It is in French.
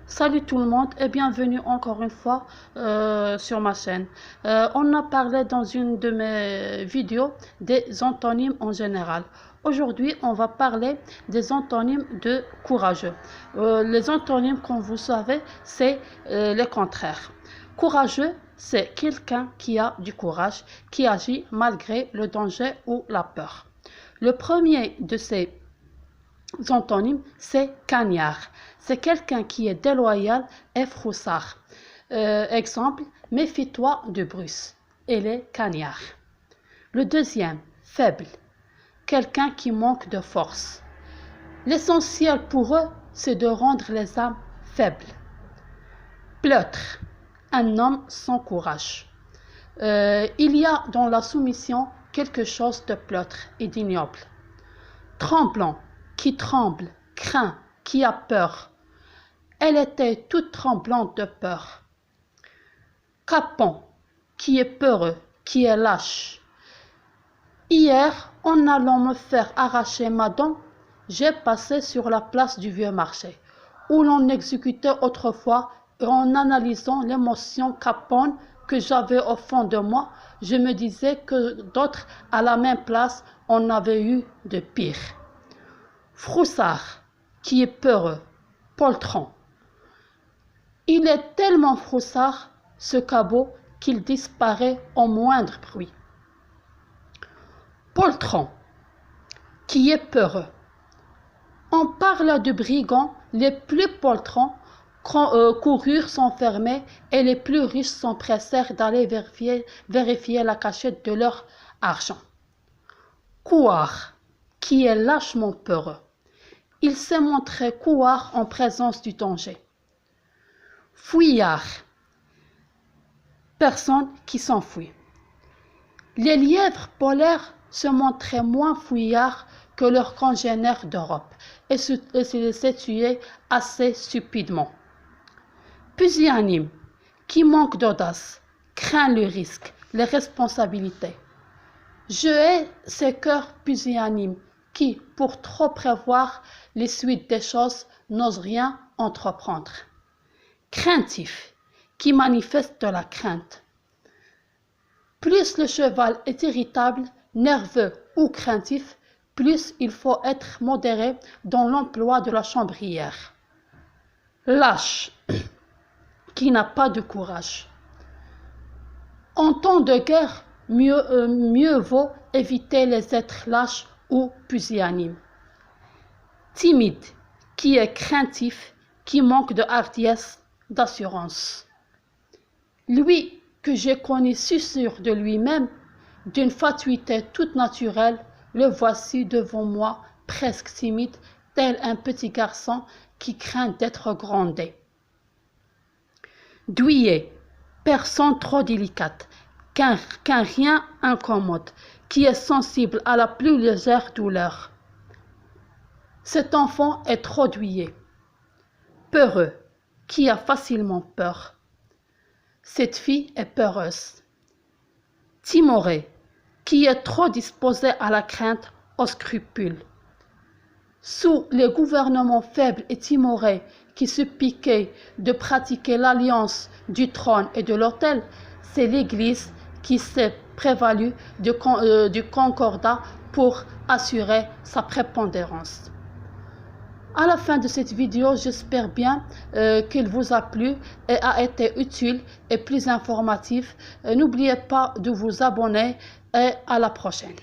Salut tout le monde et bienvenue encore une fois sur ma chaîne. On a parlé dans une de mes vidéos des antonymes en général. Aujourd'hui, on va parler des antonymes de courageux. Les antonymes, comme vous savez, c'est les contraires. Courageux, c'est quelqu'un qui a du courage, qui agit malgré le danger ou la peur. Le premier de ces antonymes, c'est cagnard. C'est quelqu'un qui est déloyal et froussard. Exemple, méfie-toi de Bruce. Elle est cagnard. Le deuxième, faible. Quelqu'un qui manque de force. L'essentiel pour eux, c'est de rendre les âmes faibles. Pleutre. Un homme sans courage. Il y a dans la soumission quelque chose de pleutre et d'ignoble. Tremblant. Qui tremble, craint, qui a peur. Elle était toute tremblante de peur. Capon, qui est peureux, qui est lâche. Hier, en allant me faire arracher ma dent, j'ai passé sur la place du vieux marché, où l'on exécutait autrefois, et en analysant l'émotion capone que j'avais au fond de moi, je me disais que d'autres à la même place en avaient eu de pire. Froussard, qui est peureux, poltron. Il est tellement froussard, ce cabot, qu'il disparaît au moindre bruit. Poltron, qui est peureux. On parle de brigands, les plus poltrons coururent s'enfermer et les plus riches s'empressèrent d'aller vérifier la cachette de leur argent. Couard, qui est lâchement peureux. Il s'est montré couard en présence du danger. Fouillard, personne qui s'enfuit. Les lièvres polaires se montraient moins fouillards que leurs congénères d'Europe et se laissaient tuer assez stupidement. Pusillanime, qui manque d'audace, craint le risque, les responsabilités. Je hais ces cœurs pusillanimes qui, pour trop prévoir les suites des choses, n'osent rien entreprendre. Craintif, qui manifeste de la crainte. Plus le cheval est irritable, nerveux ou craintif, plus il faut être modéré dans l'emploi de la chambrière. Lâche, qui n'a pas de courage. En temps de guerre, mieux vaut éviter les êtres lâches ou pusillanimes. Timide, qui est craintif, qui manque de hardiesse, d'assurance. Lui que j'ai connu si sûr de lui-même, d'une fatuité toute naturelle, le voici devant moi, presque timide, tel un petit garçon qui craint d'être grondé. Douillet, personne trop délicate, qu'un rien incommode, qui est sensible à la plus légère douleur. Cet enfant est trop douillet. Peureux, qui a facilement peur. Cette fille est peureuse. Timoré, qui est trop disposé à la crainte, aux scrupules. Sous les gouvernements faibles et timorés qui se piquaient de pratiquer l'alliance du trône et de l'autel, c'est l'Église qui s'est prévalue du concordat pour assurer sa prépondérance. À la fin de cette vidéo, j'espère bien qu'il vous a plu et a été utile et plus informatif. N'oubliez pas de vous abonner et à la prochaine.